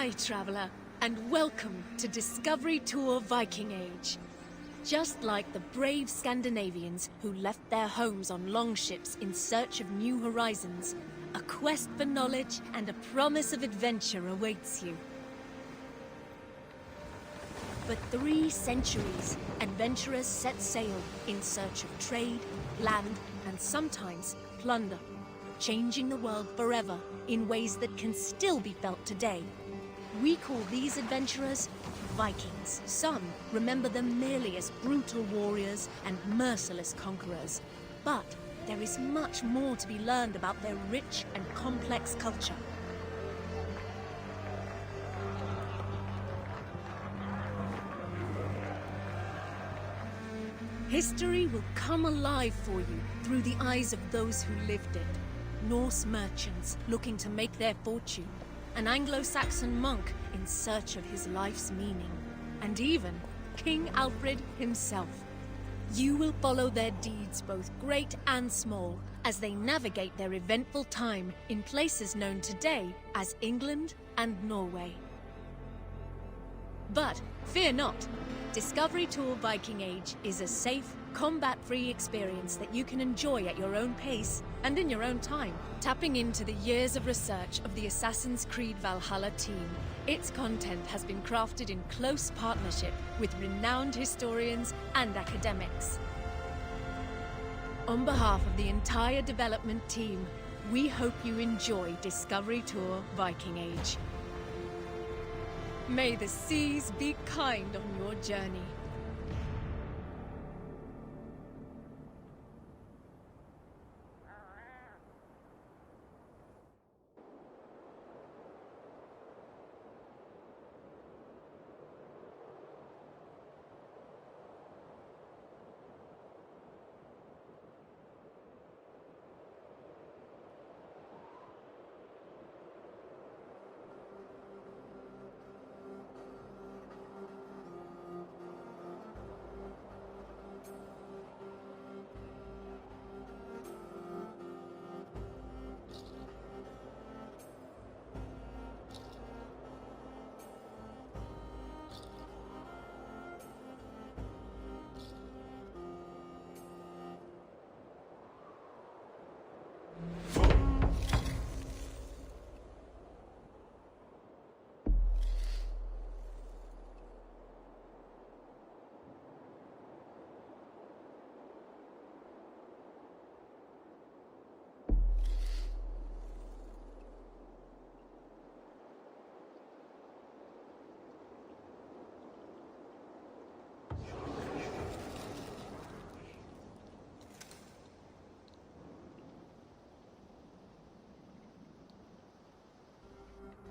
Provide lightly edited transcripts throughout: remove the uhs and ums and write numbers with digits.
Hi, traveler, and welcome to Discovery Tour Viking Age. Just like the brave Scandinavians who left their homes on longships in search of new horizons, a quest for knowledge and a promise of adventure awaits you. For 3 centuries, adventurers set sail in search of trade, land, and sometimes plunder, changing the world forever in ways that can still be felt today. We call these adventurers Vikings. Some remember them merely as brutal warriors and merciless conquerors. But there is much more to be learned about their rich and complex culture. History will come alive for you through the eyes of those who lived it. Norse merchants looking to make their fortune, an Anglo-Saxon monk in search of his life's meaning, and even King Alfred himself. You will follow their deeds, both great and small, as they navigate their eventful time in places known today as England and Norway. But fear not. Discovery Tour Viking Age is a safe, combat-free experience that you can enjoy at your own pace and in your own time. Tapping into the years of research of the Assassin's Creed Valhalla team, its content has been crafted in close partnership with renowned historians and academics. On behalf of the entire development team, we hope you enjoy Discovery Tour Viking Age. May the seas be kind on your journey.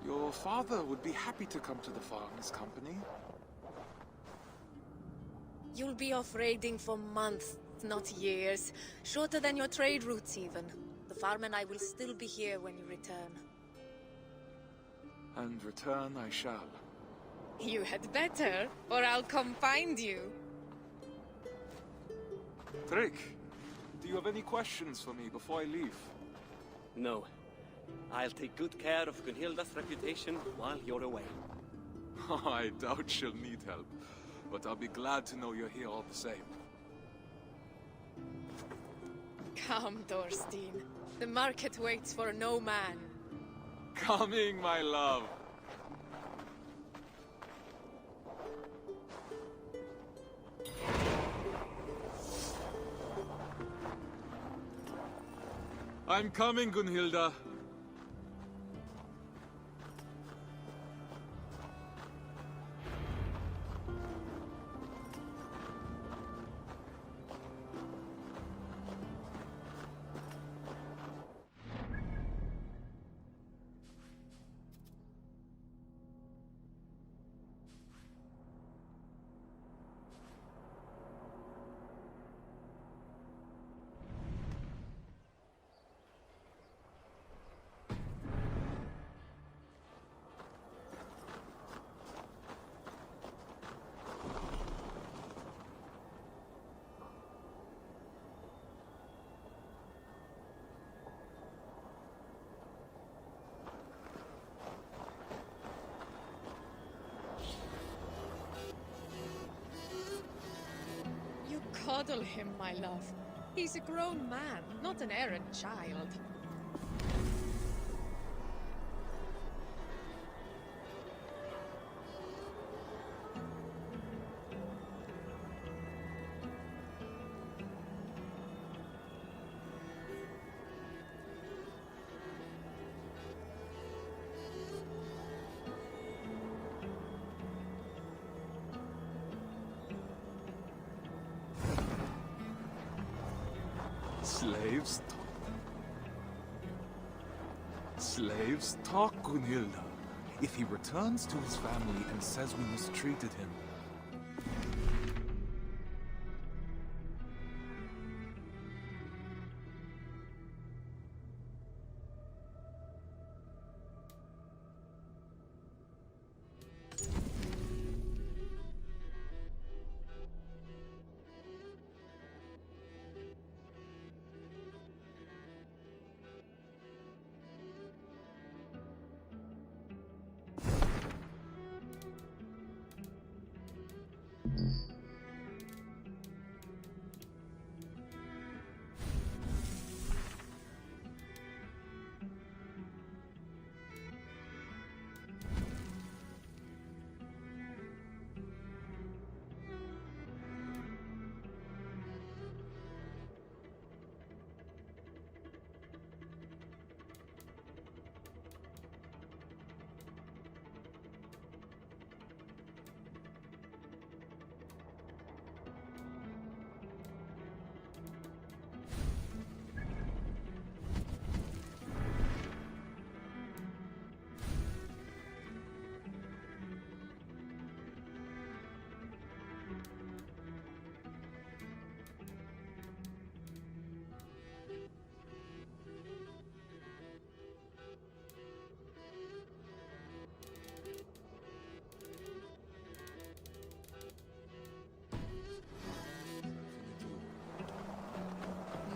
Your father would be happy to come to the farm's company. You'll be off raiding for months, not years. Shorter than your trade routes even. The farm and I will still be here when you return. And return I shall. You had better, or I'll come find you. Trick, do you have any questions for me before I leave? No. I'll take good care of Gunnhilda's reputation while you're away. I doubt she'll need help, but I'll be glad to know you're here all the same. Come, Thorsteinn. The market waits for no man. Coming, my love. I'm coming, Gunnhilda. coddle him, my love. He's a grown man, not an errant child. Slaves talk, Gunnhilda. If he returns to his family and says we mistreated him,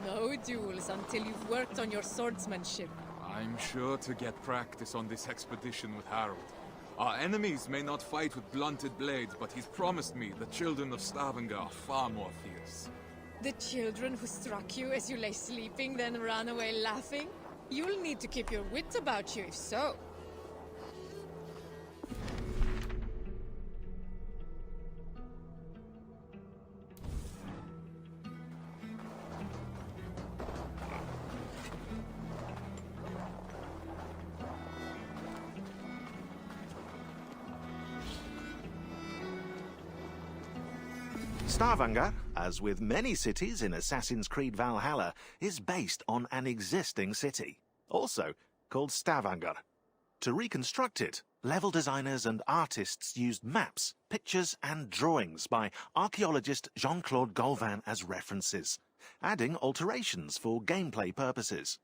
No duels until you've worked on your swordsmanship. I'm sure to get practice on this expedition with Harold. Our enemies may not fight with blunted blades, but he's promised me the children of Stavanger are far more fierce. The children who struck you as you lay sleeping, then ran away laughing? You'll need to keep your wit about you if so. Stavanger, as with many cities in Assassin's Creed Valhalla, is based on an existing city, also called Stavanger. To reconstruct it, level designers and artists used maps, pictures and drawings by archaeologist Jean-Claude Golvan as references, adding alterations for gameplay purposes.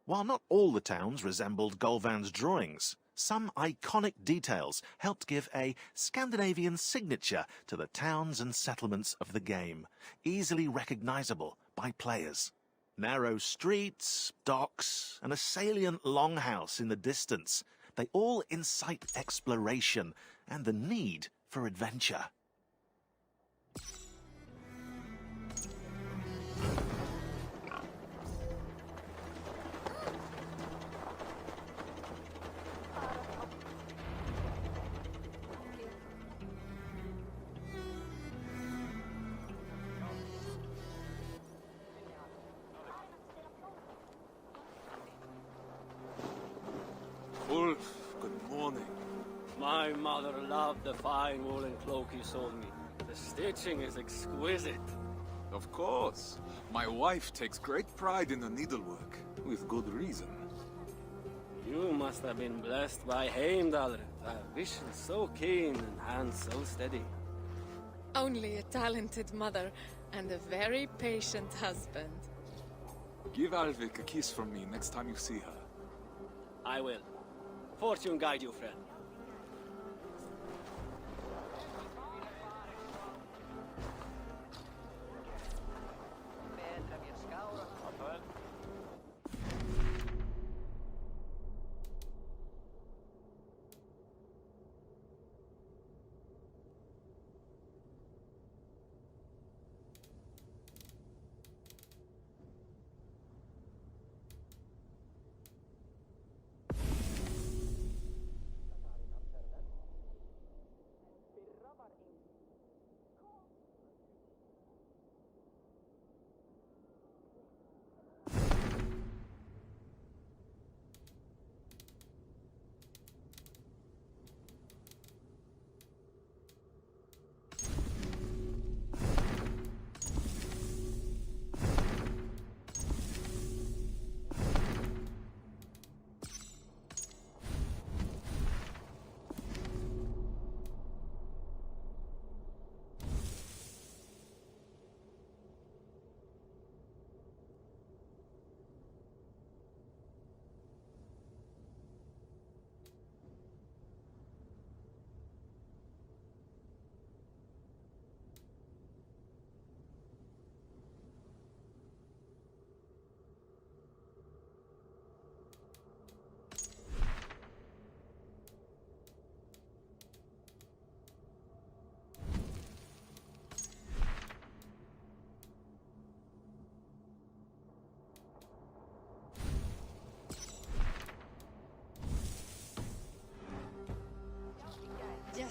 While not all the towns resembled Golvan's drawings, some iconic details helped give a Scandinavian signature to the towns and settlements of the game, easily recognizable by players. Narrow streets, docks, and a salient longhouse in the distance, they all incite exploration and the need for adventure. Ulf, good morning. My mother loved the fine woolen cloak you sold me. The stitching is exquisite. Of course. My wife takes great pride in the needlework, with good reason. You must have been blessed by Heimdall. A vision so keen and hands so steady. Only a talented mother and a very patient husband. Give Alvik a kiss from me next time you see her. I will. Fortune guide you, friend.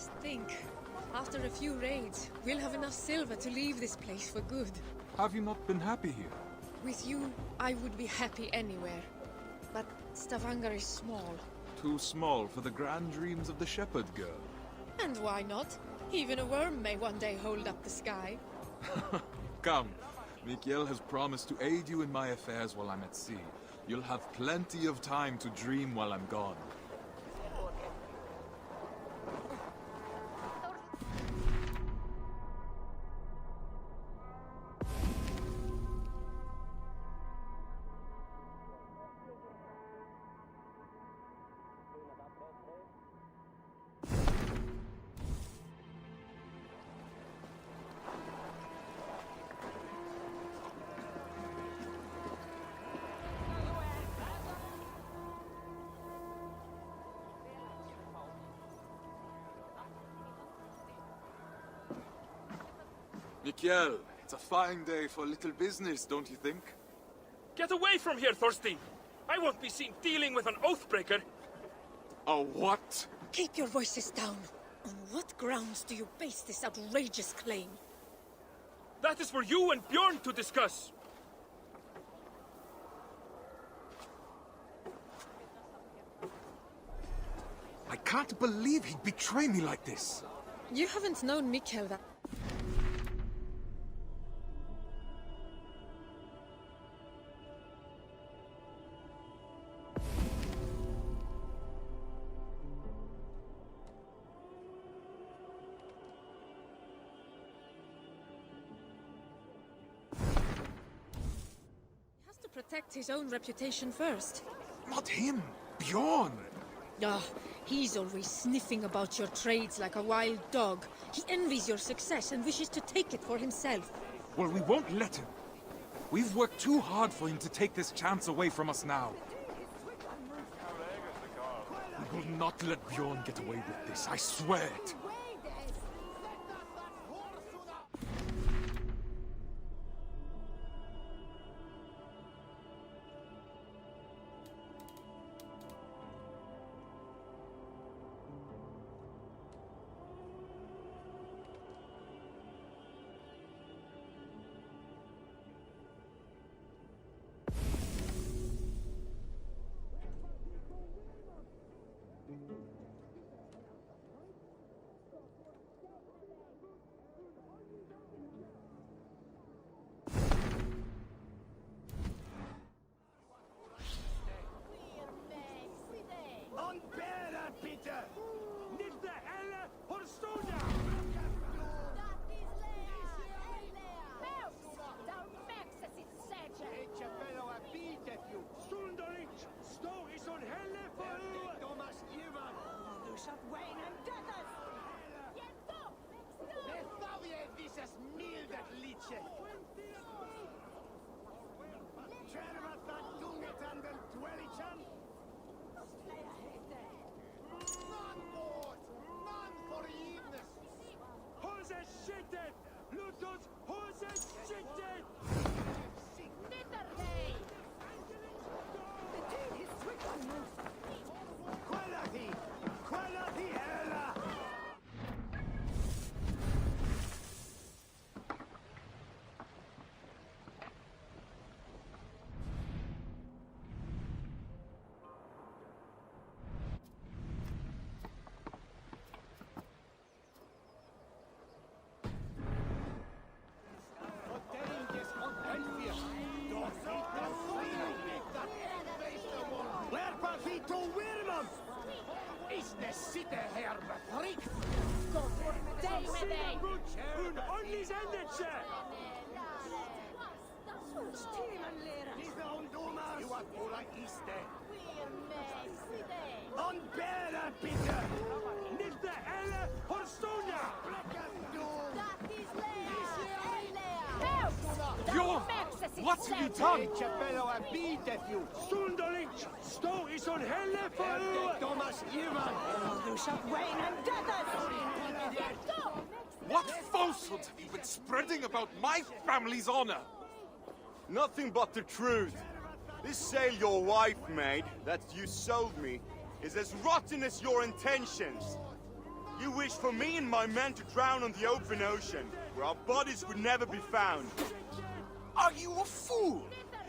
Just think. After a few raids, we'll have enough silver to leave this place for good. Have you not been happy here? With you, I would be happy anywhere. But Stavanger is small. Too small for the grand dreams of the shepherd girl. And why not? Even a worm may one day hold up the sky. Come. Mikael has promised to aid you in my affairs while I'm at sea. You'll have plenty of time to dream while I'm gone. Mikael, it's a fine day for a little business, don't you think? Get away from here, Thorsteinn! I won't be seen dealing with an oathbreaker! A what? Keep your voices down. On what grounds do you base this outrageous claim? That is for you and Bjorn to discuss! I can't believe he'd betray me like this. You haven't known Mikael that... protect his own reputation first. Not him, Bjorn. Ah, he's always sniffing about your trades like a wild dog. He envies your success and wishes to take it for himself. Well, we won't let him. We've worked too hard for him to take this chance away from us now. We will not let Bjorn get away with this, I swear it. Bjorn! What have you done? What falsehoods have you been spreading about my family's honor? Nothing but the truth. This sail your wife made, that you sold me, is as rotten as your intentions. You wish for me and my men to drown on the open ocean, where our bodies would never be found. Are you a fool?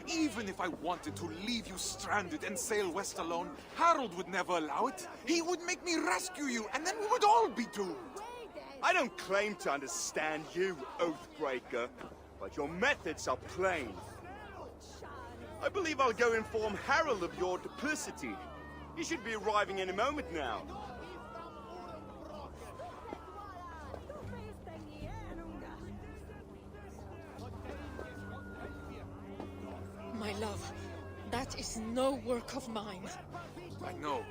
Even if I wanted to leave you stranded and sail west alone, Harold would never allow it. He would make me rescue you, and then we would all be doomed. I don't claim to understand you, Oathbreaker, but your methods are plain. I believe I'll go inform Harold of your duplicity. He should be arriving any moment now. My love, that is no work of mine. I know.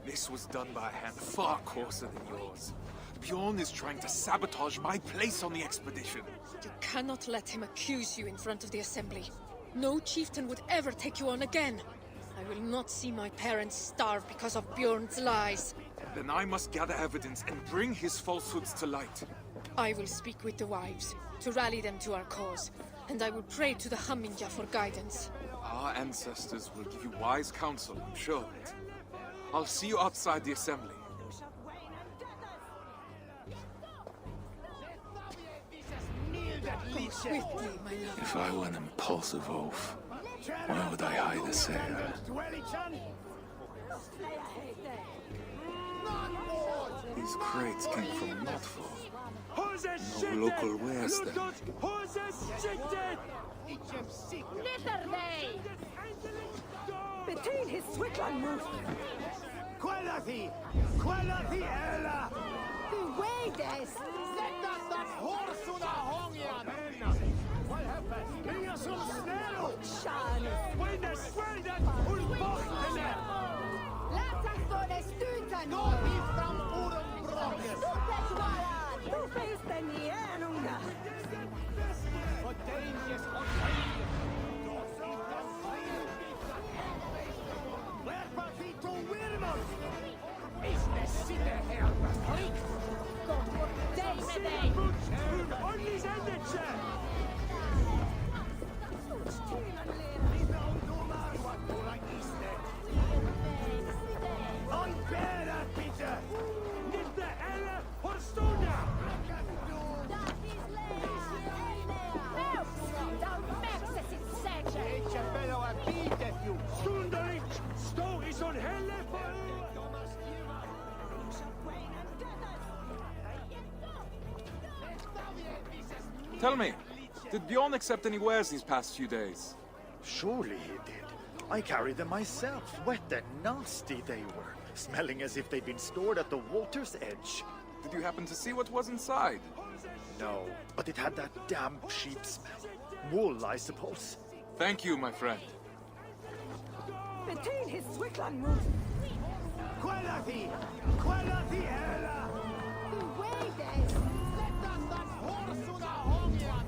This was done by a hand far coarser than yours. Bjorn is trying to sabotage my place on the expedition. You cannot let him accuse you in front of the assembly. No chieftain would ever take you on again. I will not see my parents starve because of Bjorn's lies. Then I must gather evidence and bring his falsehoods to light. I will speak with the wives, to rally them to our cause. And I will pray to the Hamminja for guidance. Our ancestors will give you wise counsel, I'm sure of it. I'll see you outside the assembly. Go swiftly, my love. If I were an impulsive oaf, why would I hide a sail? These crates came from Notfall. No local wares then. Between his Switzerland move. Quality Ella! The way des. Sätt oss that horse och hången! Vad hände? Ingen som snäll! Shane. When the swelden och bortene! Laat us få det stutan. Gå hit fram oren bråket! Supersvaran. Du finns den igen, unga. Och dangerous och Lärpa fito Wirmos! Is the sinne här plikt? Gå på dig med dig. Only Zendice! Oj, bära, bitte! Inte eller Horstona! Ikke bedre at bite, jo! Stunderlig! Stå i sånn helle for... Tell me, did Bjorn accept any wares these past few days? Surely he did. I carried them myself. Wet and nasty they were, smelling as if they'd been stored at the water's edge. Did you happen to see what was inside? No, but it had that damp sheep smell. Wool, I suppose. Thank you, my friend. Between his Switzerland move. Quality Ella! The way des. Sätt oss that horse och hången!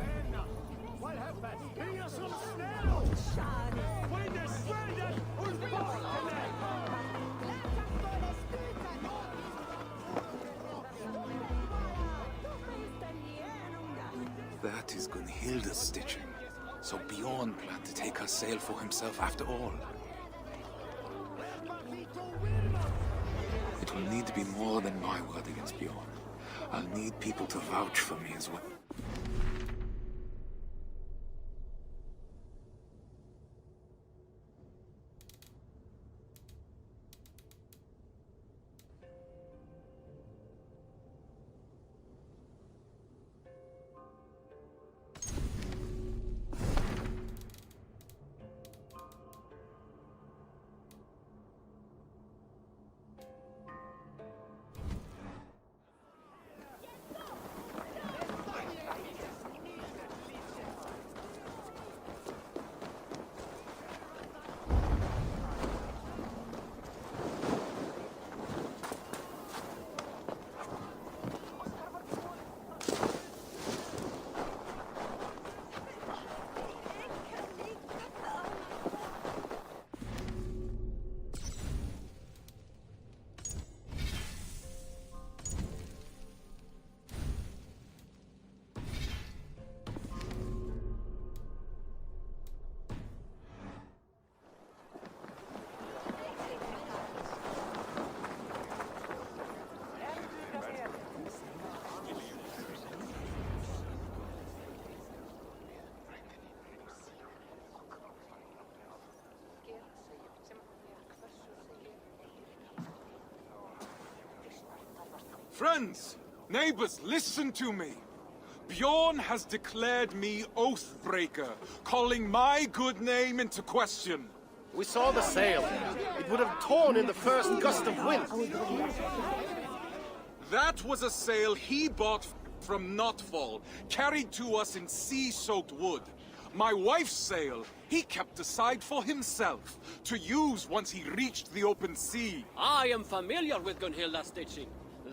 Vad hände? Ingen som snäll! Shane. When the swelden och bortene! That is Gunnhilda's stitching. So Bjorn planned to take her sail for himself after all. It will need to be more than my word against Bjorn. I'll need people to vouch for me as well. Friends, neighbors, listen to me. Bjorn has declared me Oathbreaker, calling my good name into question. We saw the sail. It would have torn in the first gust of wind. That was a sail he bought from Notfall, carried to us in sea-soaked wood. My wife's sail, he kept aside for himself, to use once he reached the open sea. I am familiar with Gunnhilda's stitching.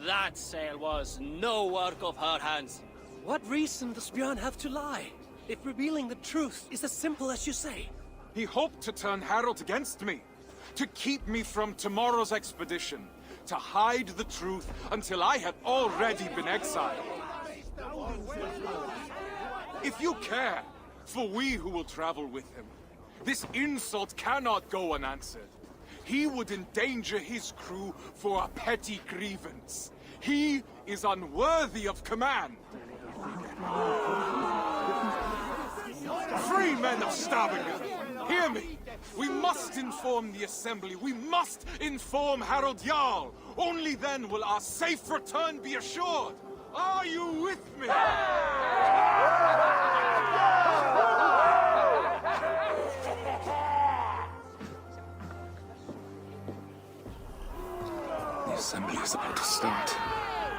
That sail was no work of her hands. What reason does Bjorn have to lie, if revealing the truth is as simple as you say? He hoped to turn Harold against me, to keep me from tomorrow's expedition, to hide the truth until I had already been exiled. If you care, for we who will travel with him, this insult cannot go unanswered. He would endanger his crew for a petty grievance. He is unworthy of command. Free men of Stavanger, hear me! We must inform the Assembly. We must inform Harold Jarl. Only then will our safe return be assured. Are you with me? The assembly is about to start.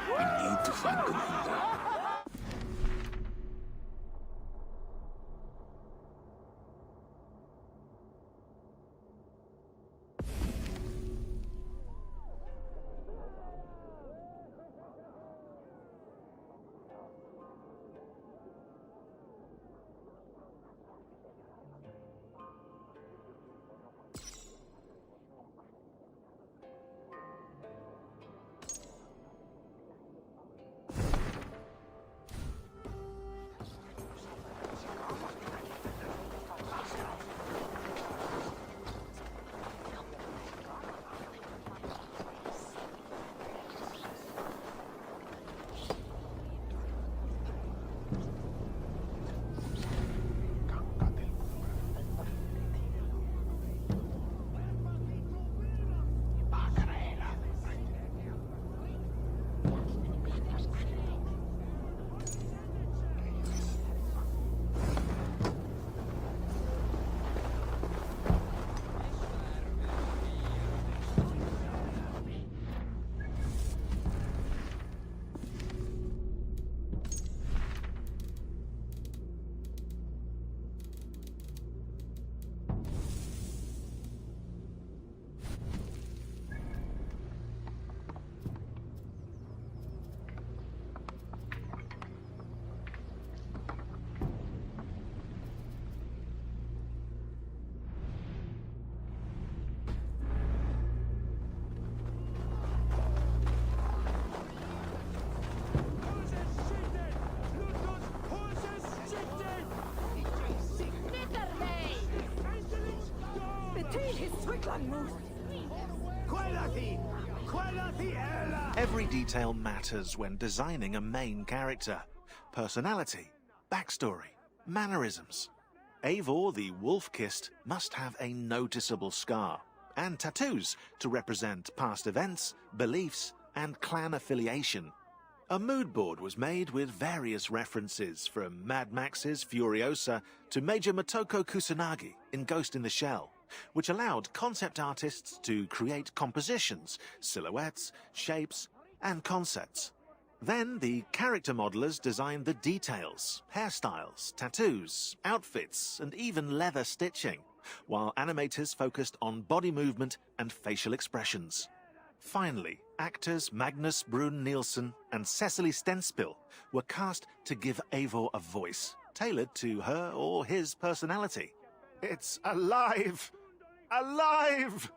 We need to find Gunnhilda. Every detail matters when designing a main character. Personality, backstory, mannerisms. Eivor the Wolf-Kissed must have a noticeable scar, and tattoos to represent past events, beliefs, and clan affiliation. A mood board was made with various references from Mad Max's Furiosa to Major Motoko Kusanagi in Ghost in the Shell, which allowed concept artists to create compositions, silhouettes, shapes, and concepts. Then the character modelers designed the details, hairstyles, tattoos, outfits, and even leather stitching, while animators focused on body movement and facial expressions. Finally, actors Magnus Brun Nielsen and Cecily Stenspill were cast to give Eivor a voice, tailored to her or his personality. It's alive! Alive!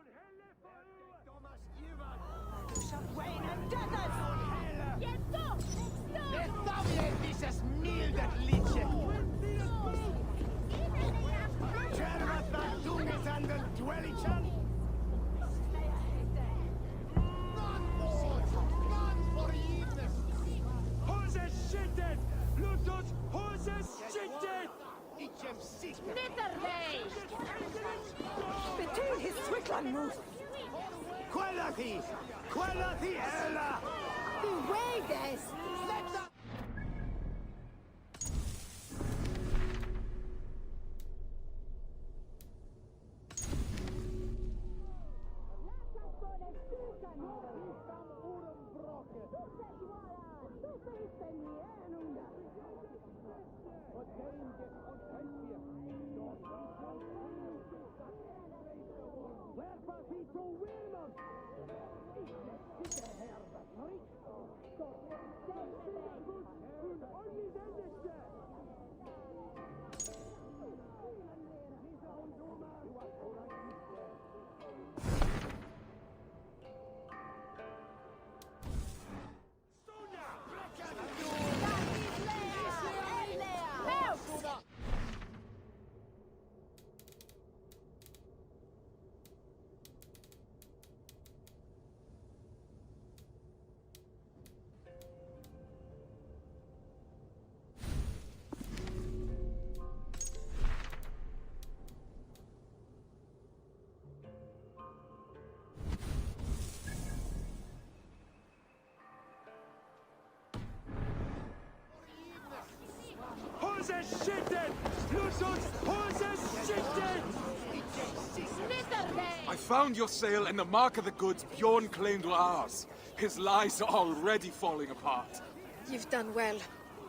I found your sail and the mark of the goods Bjorn claimed were ours. His lies are already falling apart. You've done well,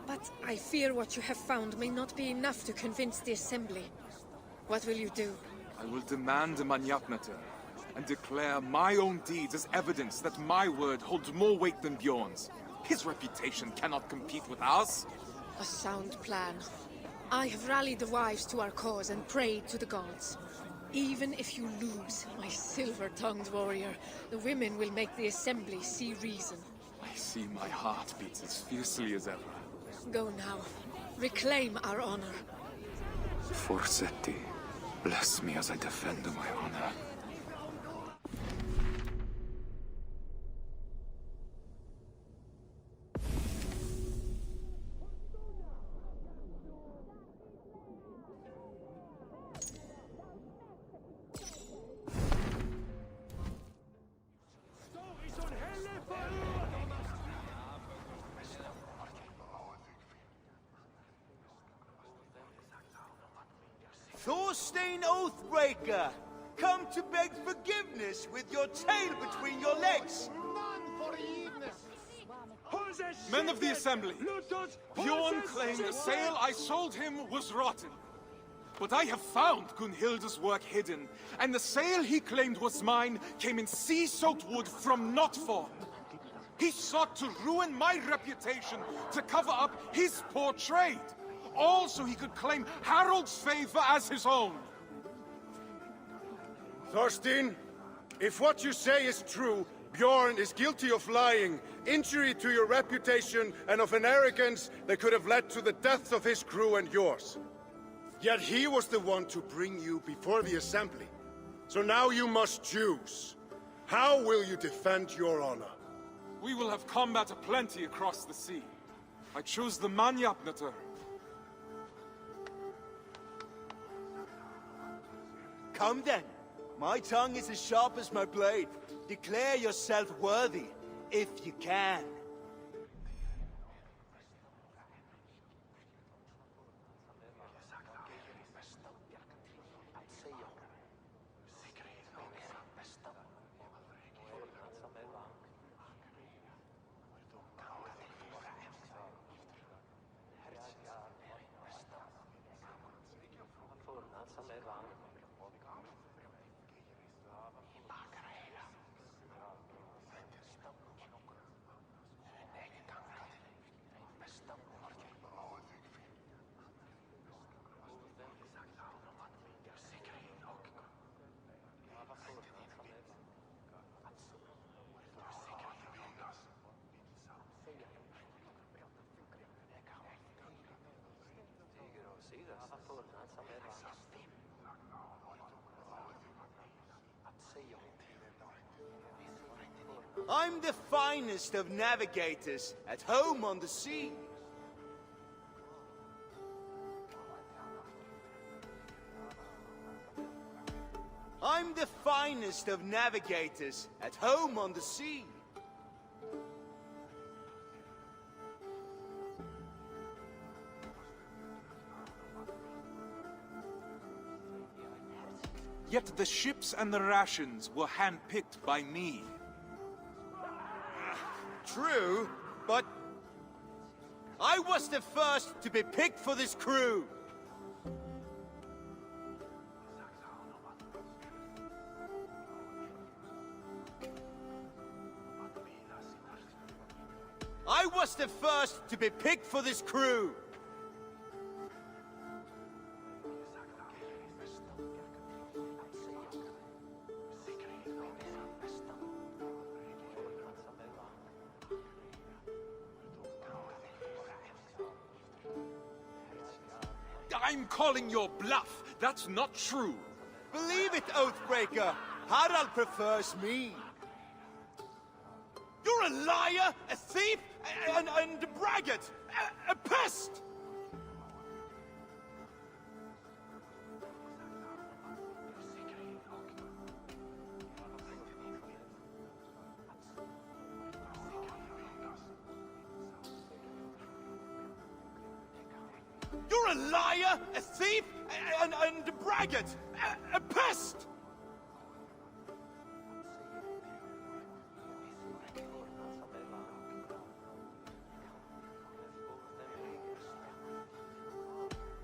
but I fear what you have found may not be enough to convince the Assembly. What will you do? I will demand a Manjapnata and declare my own deeds as evidence that my word holds more weight than Bjorn's. His reputation cannot compete with ours. A sound plan. I have rallied the wives to our cause and prayed to the gods. Even if you lose, my silver-tongued warrior, the women will make the Assembly see reason. I see my heart beats as fiercely as ever. Go now. Reclaim our honor. Forsetti, bless me as I defend my honor. Thorsteinn Oathbreaker! Come to beg forgiveness with your tail between your legs! Men of the Assembly, Bjorn claimed the sail I sold him was rotten. But I have found Gunnhilda's work hidden, and the sail he claimed was mine came in sea-soaked wood from Notfall. He sought to ruin my reputation to cover up his poor trade. All so he could claim Harold's favor as his own. Thorsteinn, if what you say is true, Bjorn is guilty of lying, injury to your reputation, and of an arrogance that could have led to the death of his crew and yours. Yet he was the one to bring you before the Assembly. So now you must choose. How will you defend your honor? We will have combat aplenty across the sea. I choose the Manjapnata. Come then. My tongue is as sharp as my blade. Declare yourself worthy, if you can. I'm the finest of navigators, at home on the sea. I'm the finest of navigators, at home on the sea. Yet the ships and the rations were handpicked by me. True, but I was the first to be picked for this crew. I was the first to be picked for this crew. I'm calling your bluff. That's not true. Believe it, Oathbreaker. Harald prefers me. You're a liar, a thief, and a braggart, a pest! You're a liar, a thief, and a braggart, a pest!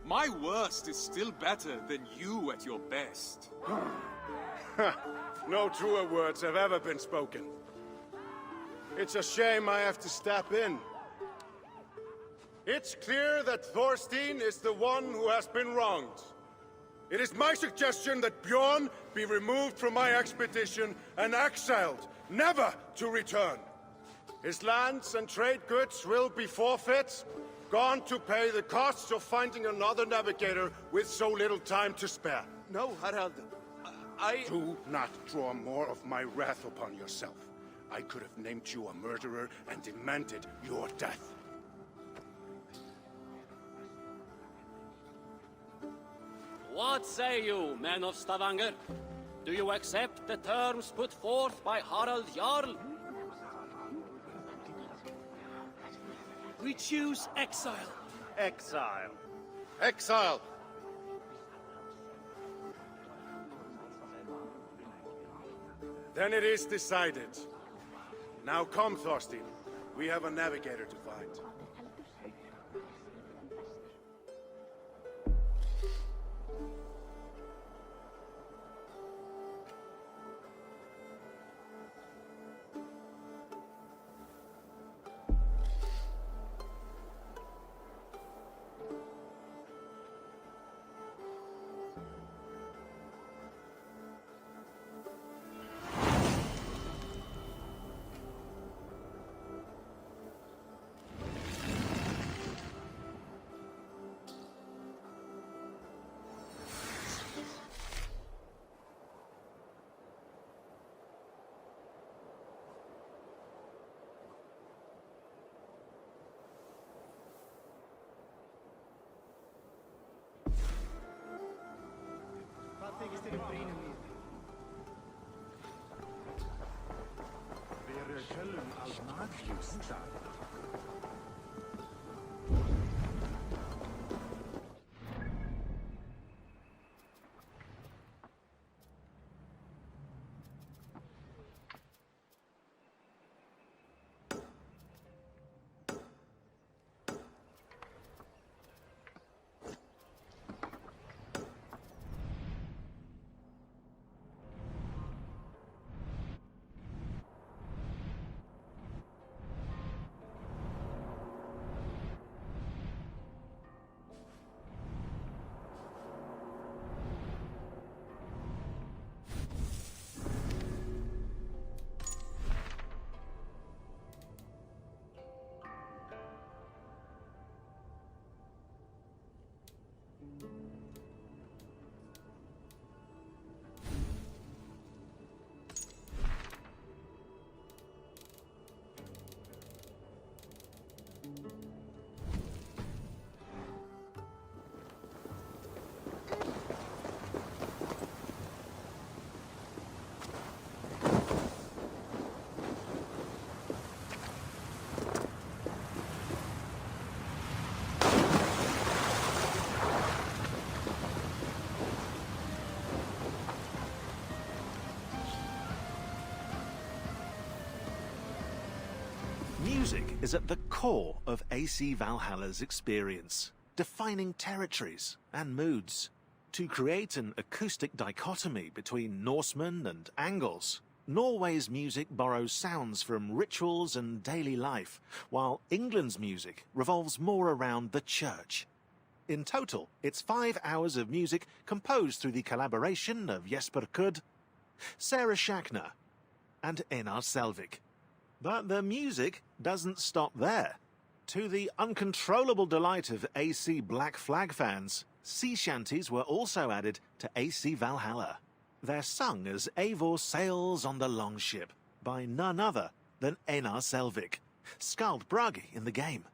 My worst is still better than you at your best. No truer words have ever been spoken. It's a shame I have to step in. It's clear that Thorsteinn is the one who has been wronged. It is my suggestion that Bjorn be removed from my expedition and exiled, never to return. His lands and trade goods will be forfeit, gone to pay the costs of finding another navigator with so little time to spare. No, Harald. Do not draw more of my wrath upon yourself. I could have named you a murderer and demanded your death. What say you, men of Stavanger? Do you accept the terms put forth by Harald Jarl? We choose exile. Exile. Exile! Then it is decided. Now come, Thorsteinn. We have a navigator to find. music is at the core of AC Valhalla's experience, defining territories and moods. To create an acoustic dichotomy between Norsemen and Angles, Norway's music borrows sounds from rituals and daily life, while England's music revolves more around the church. In total, it's 5 hours of music composed through the collaboration of Jesper Kudd, Sarah Schachner, and Einar Selvik. But the music doesn't stop there. To the uncontrollable delight of AC Black Flag fans, sea shanties were also added to AC Valhalla. They're sung as Eivor sails on the longship by none other than Einar Selvik, Skald Bragi in the game.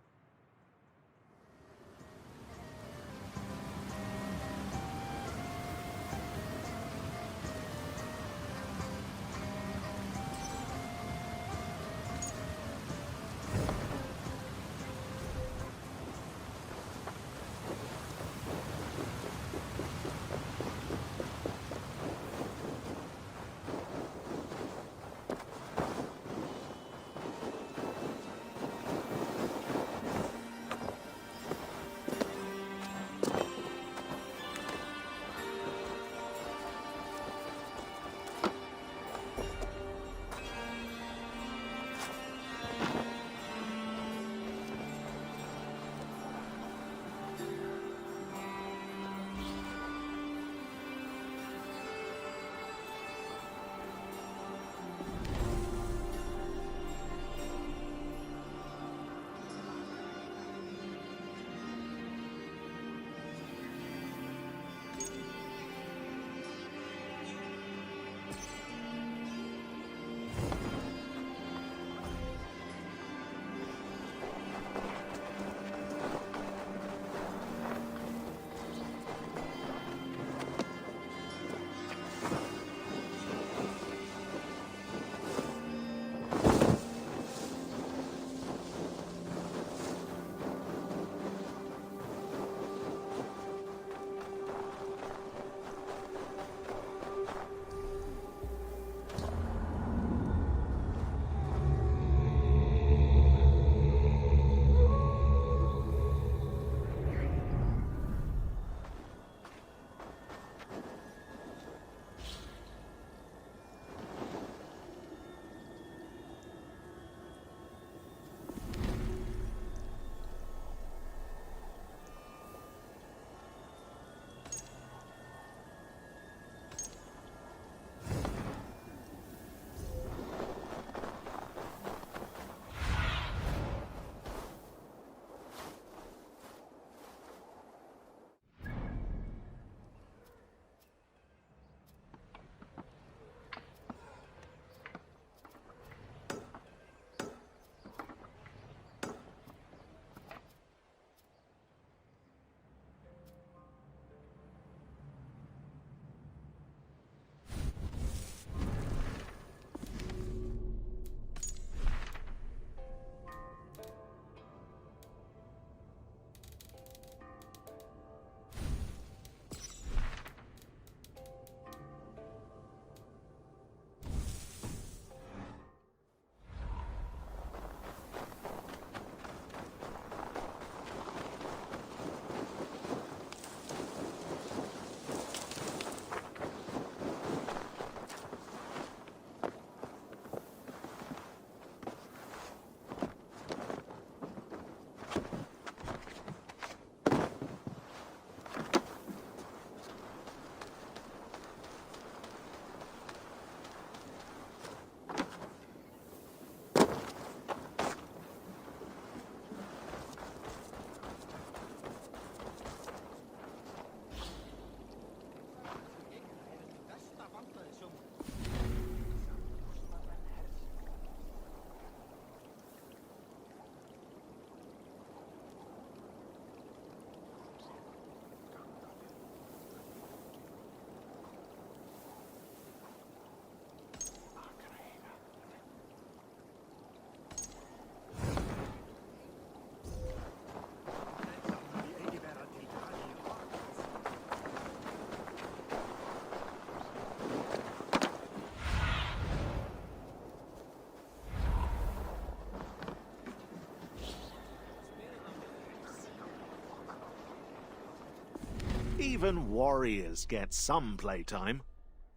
Even warriors get some playtime.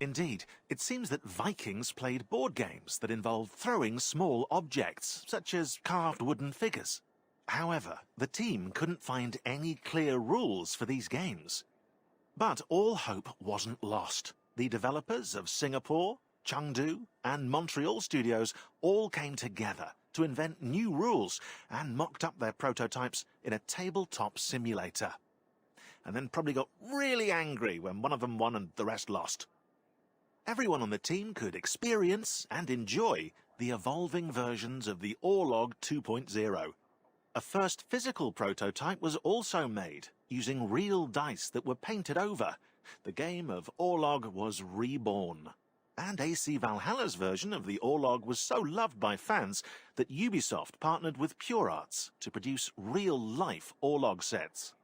Indeed, it seems that Vikings played board games that involved throwing small objects, such as carved wooden figures. However, the team couldn't find any clear rules for these games. But all hope wasn't lost. The developers of Singapore, Chengdu, and Montreal studios all came together to invent new rules and mocked up their prototypes in a tabletop simulator. And then probably got really angry when one of them won and the rest lost. Everyone on the team could experience and enjoy the evolving versions of the Orlog 2.0. A first physical prototype was also made, using real dice that were painted over. The game of Orlog was reborn. And AC Valhalla's version of the Orlog was so loved by fans that Ubisoft partnered with Pure Arts to produce real-life Orlog sets.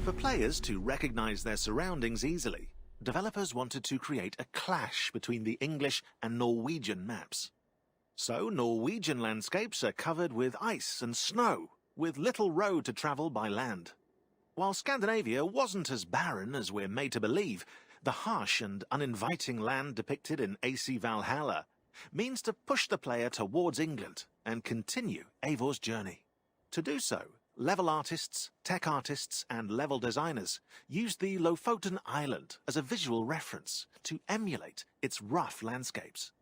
For players to recognize their surroundings easily, developers wanted to create a clash between the English and Norwegian maps. So Norwegian landscapes are covered with ice and snow, with little road to travel by land. While Scandinavia wasn't as barren as we're made to believe, the harsh and uninviting land depicted in AC Valhalla means to push the player towards England and continue Eivor's journey. To do so, level artists, tech artists, and level designers used the Lofoten Island as a visual reference to emulate its rough landscapes.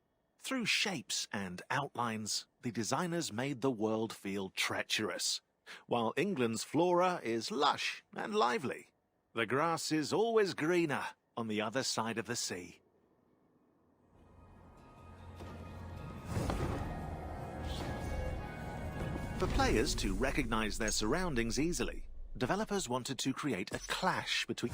Through shapes and outlines, the designers made the world feel treacherous, while England's flora is lush and lively. The grass is always greener on the other side of the sea. For players to recognize their surroundings easily, developers wanted to create a clash between...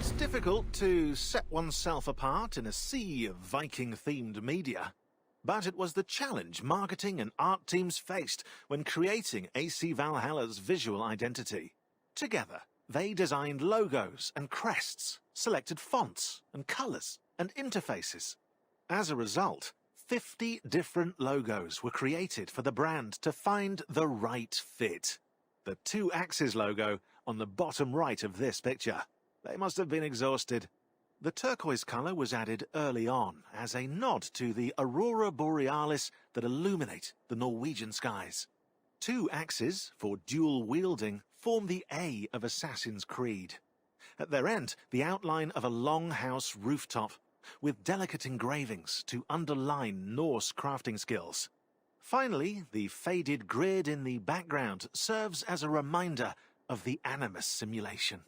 It's difficult to set oneself apart in a sea of Viking-themed media. But it was the challenge marketing and art teams faced when creating AC Valhalla's visual identity. Together, they designed logos and crests, selected fonts and colors and interfaces. As a result, 50 different logos were created for the brand to find the right fit. The 2 axes logo on the bottom right of this picture. They must have been exhausted. The turquoise color was added early on as a nod to the aurora borealis that illuminate the Norwegian skies. 2 axes for dual wielding form the A of Assassin's Creed. At their end, the outline of a longhouse rooftop, with delicate engravings to underline Norse crafting skills. Finally, the faded grid in the background serves as a reminder of the Animus simulation.